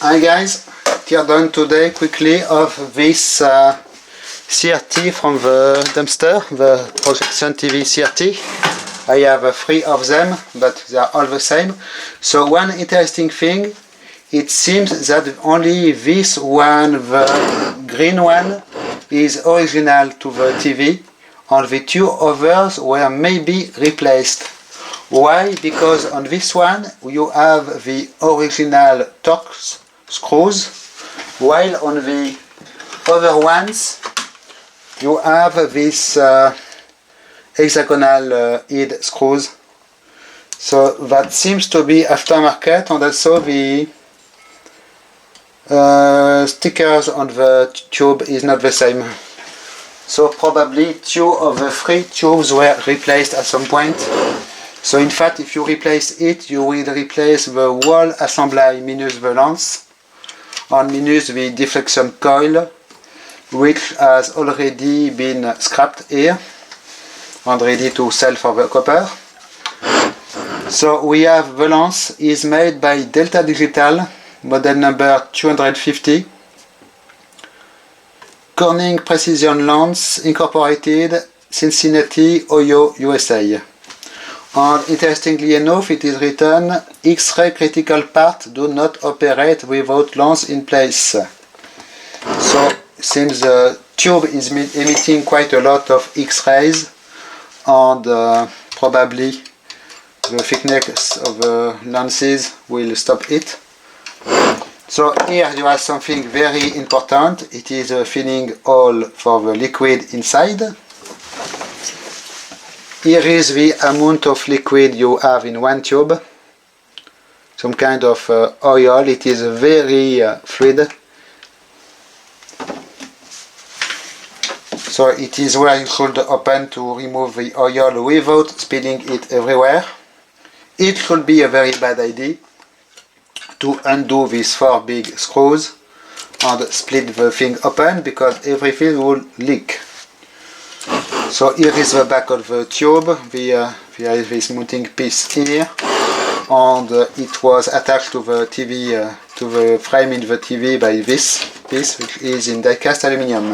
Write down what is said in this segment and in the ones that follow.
Hi guys, tear down today quickly of this CRT from the dumpster, the projection TV CRT. I have 3 of them, but they are all the same. So one interesting thing, it seems that only this one, the green one, is original to the TV, and the 2 others were maybe replaced. Why? Because on this one you have the original Torx screws, while on the other ones you have this hexagonal head screws. So that seems to be aftermarket, and also the stickers on the tube is not the same. So probably 2 of the 3 tubes were replaced at some point. So in fact, if you replace it, you will replace the whole assembly minus the lens and minus the deflection coil, which has already been scrapped here and ready to sell for the copper. So we have the lens is made by Delta Digital, model number 250. Corning Precision Lens Incorporated, Cincinnati, Ohio, USA. And interestingly enough, it is written, X-ray critical parts do not operate without lens in place. So since the tube is emitting quite a lot of X-rays, and probably the thickness of the lenses will stop it. So here you have something very important. It is a filling hole for the liquid inside. Here is the amount of liquid you have in one tube. Some kind of oil. It is very fluid. So it is where you should open to remove the oil without spilling it everywhere. It should be a very bad idea to undo these 4 big screws and split the thing open, because everything will leak. So here is the back of the tube. There is this mounting piece here, and it was attached to the TV, to the frame in the TV by this piece, which is in die-cast aluminium.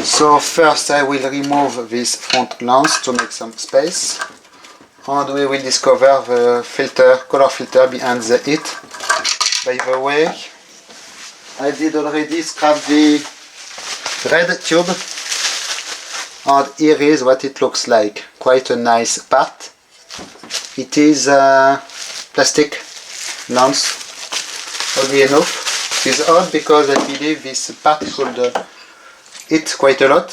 So first I will remove this front lens to make some space, and we will discover the filter, color filter behind it. By the way, I did already scrap the red tube, and here is what it looks like. Quite a nice part. It is plastic lens, oddly enough. It is odd because I believe this part should hit quite a lot.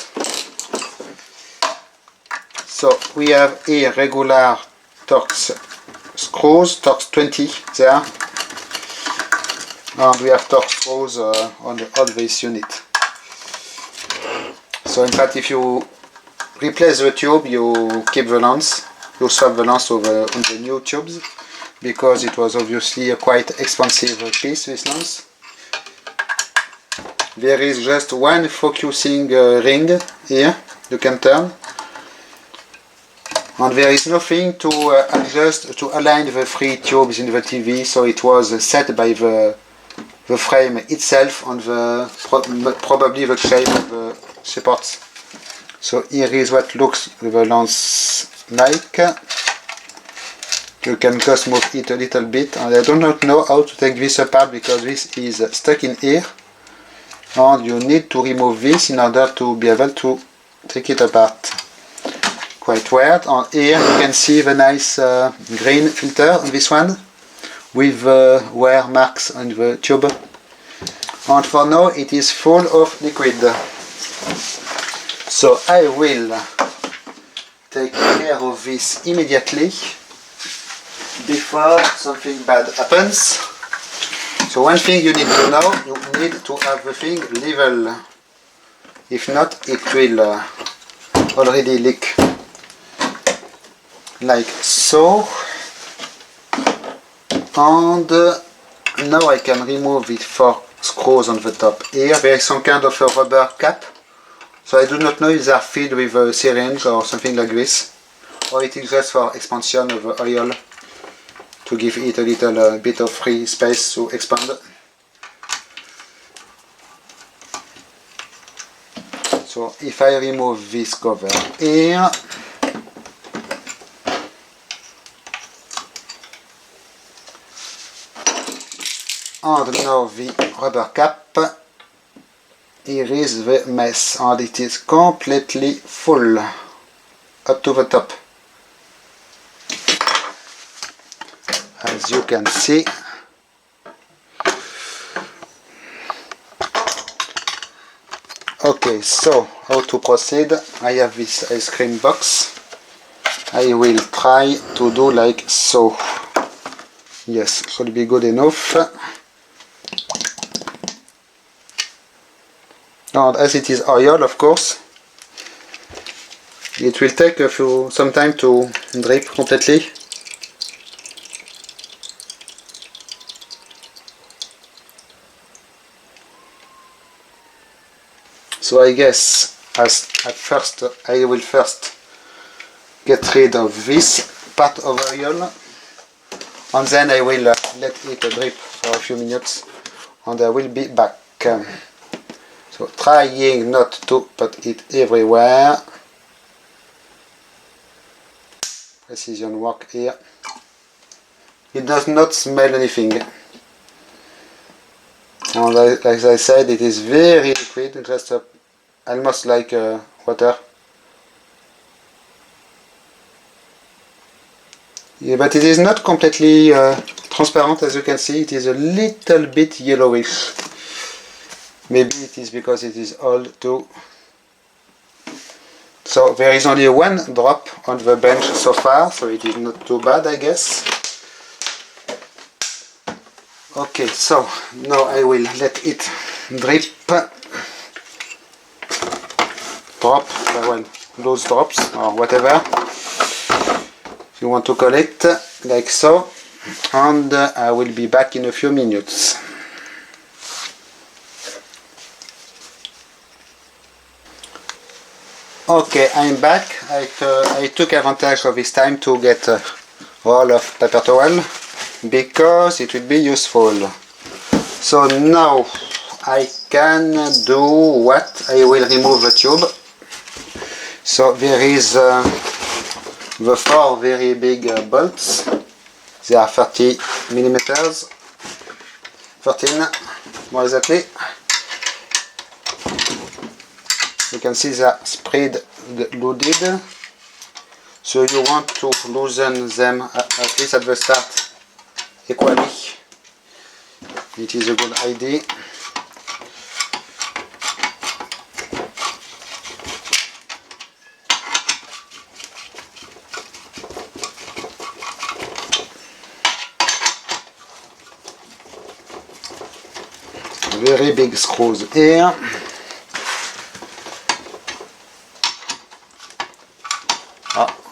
So we have here regular Torx screws, Torx 20 there, and we have Torx screws on this unit. So in fact, if you replace the tube, you keep the lens, you swap the lens on the new tubes, because it was obviously a quite expensive piece, this lens. There is just one focusing ring here, you can turn, and there is nothing to adjust, to align the 3 tubes in the TV, so it was set by the frame itself on probably the shape of the supports. So here is what looks the lens like. You can just move it a little bit, and I do not know how to take this apart because this is stuck in here, and you need to remove this in order to be able to take it apart. Quite weird. And here you can see the nice green filter on this one, with wear marks on the tube. And for now it is full of liquid. So I will take care of this immediately before something bad happens. So one thing you need to know, you need to have the thing level. If not, it will already leak. Like so. And now I can remove the 4 screws on the top. Here there is some kind of a rubber cap. So I do not know if they are filled with a syringe or something like this, or it is just for expansion of oil to give it a little bit of free space to expand. So if I remove this cover here, and now the rubber cap, here is the mess, and it is completely full up to the top, as you can see. Okay, so how to proceed? I have this ice cream box. I will try to do like so. Yes, should be good enough. And as it is oil, of course, it will take some time to drip completely. So I guess at first I will first get rid of this part of oil, and then I will let it drip for a few minutes, and I will be back. So trying not to put it everywhere. Precision work here. It does not smell anything. And like I said, it is very liquid, just almost like water. Yeah, but it is not completely transparent, as you can see. It is a little bit yellowish. Maybe it is because it is old too. So there is only one drop on the bench so far, so it is not too bad, I guess. Okay, so now I will let it drip. Drop, well, those drops or whatever you want to call it, like so. And I will be back in a few minutes. Okay, I'm back. I took advantage of this time to get a roll of paper towel because it will be useful. So now I can do what? I will remove the tube. So there is the 4 very big bolts. They are 30 millimeters, 13 more exactly. You can see they are spread loaded, so you want to loosen them at least at the start equally. It is a good idea. Very big screws here.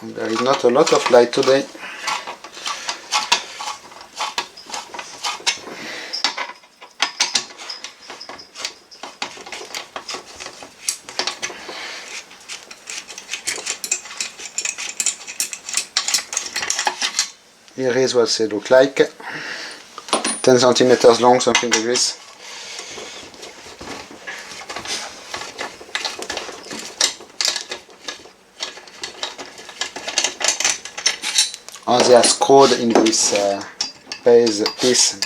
There is not a lot of light today. Here is what they look like. 10 centimeters long, something like this. And they are screwed in this base piece,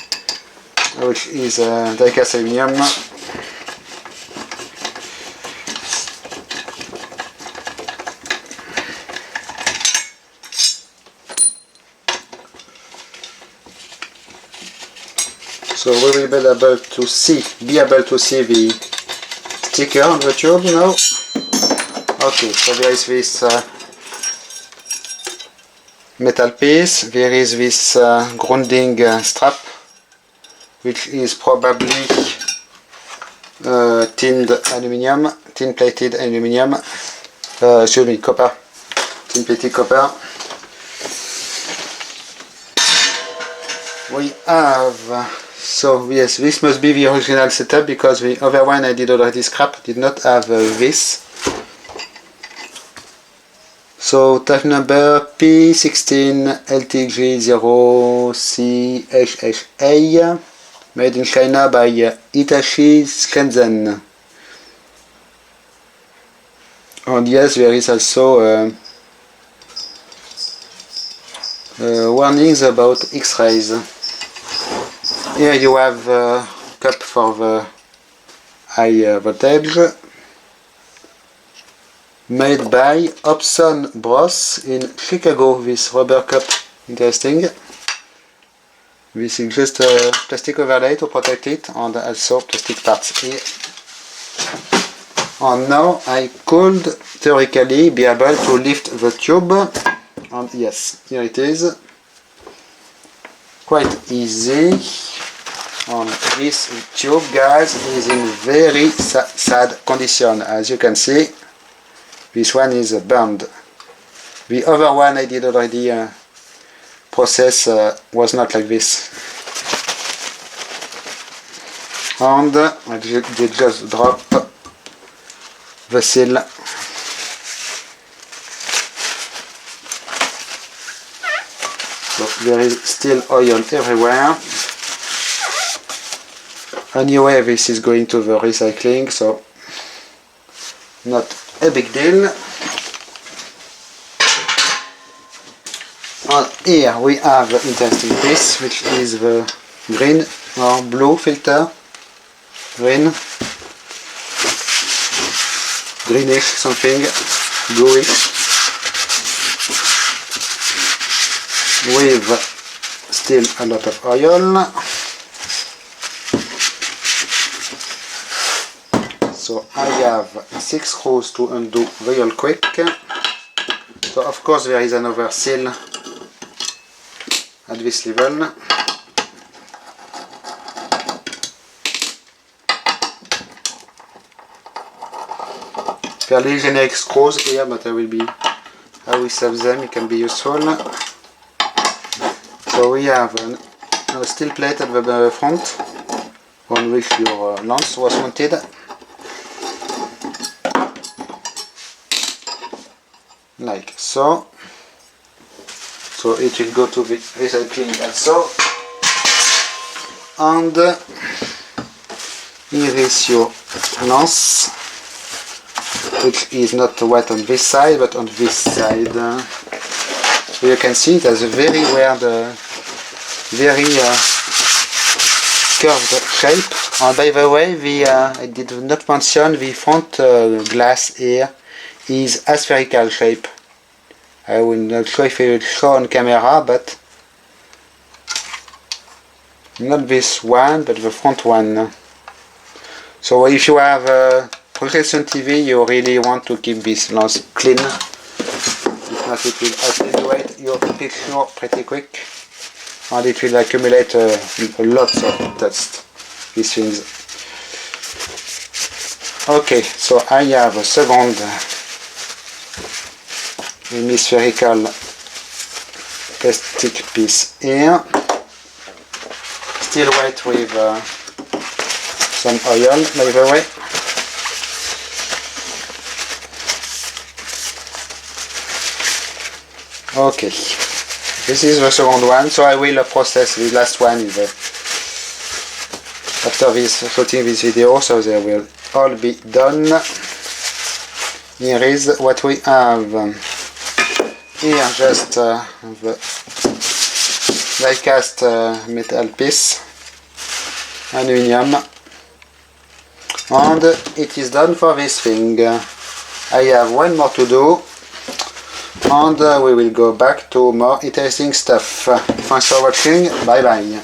which is die-cast aluminum. So we will be able to see the sticker on the tube now. Okay, so there is this metal piece, there is this grounding strap, which is probably tin plated aluminium, excuse me, copper, tin plated copper. We have, so yes, this must be the original setup because the other one I did already scrap did not have this. So type number P16LTG0CHHA, made in China by Hitachi Shenzhen. And yes, there is also warnings about X-rays. Here you have a cup for the high voltage, made by Hobson Bros in Chicago. This rubber cup, interesting. This is just a plastic overlay to protect it, and also plastic parts here. And now I could theoretically be able to lift the tube, and yes, here it is. Quite easy. And this tube, guys, is in very sad condition. As you can see, this one is burned. The other one I did already process was not like this. And I did just drop the seal. So there is still oil everywhere. Anyway, this is going to the recycling, so not a big deal. And here we have the interesting piece, which is the green or blue filter. Green, greenish something, bluish, with still a lot of oil. So I have 6 screws to undo real quick. So of course there is another seal at this level. Fairly generic screws here, but I will save them, it can be useful. So we have a steel plate at the front on which your lance was mounted. Like so. So it will go to the recycling also. And here is your lance, which is not wet on this side but on this side. So you can see it has a very weird, very curved shape. And by the way, I did not mention the front glass here is aspherical shape. I will not show if it will show on camera, but not this one, but the front one. So if you have a projection TV, you really want to keep this lens clean. If not, it will attenuate your picture pretty quick, and it will accumulate lots of dust, these things. Okay, so I have a second hemispherical plastic piece here, still wet with some oil by the way. Okay, this is the second one, so I will process the last one after this shooting this video, so they will all be done. Here is what we have. Here just the die cast metal piece, aluminium, and it is done for this thing. I have one more to do, and we will go back to more interesting stuff. Thanks for watching, bye bye.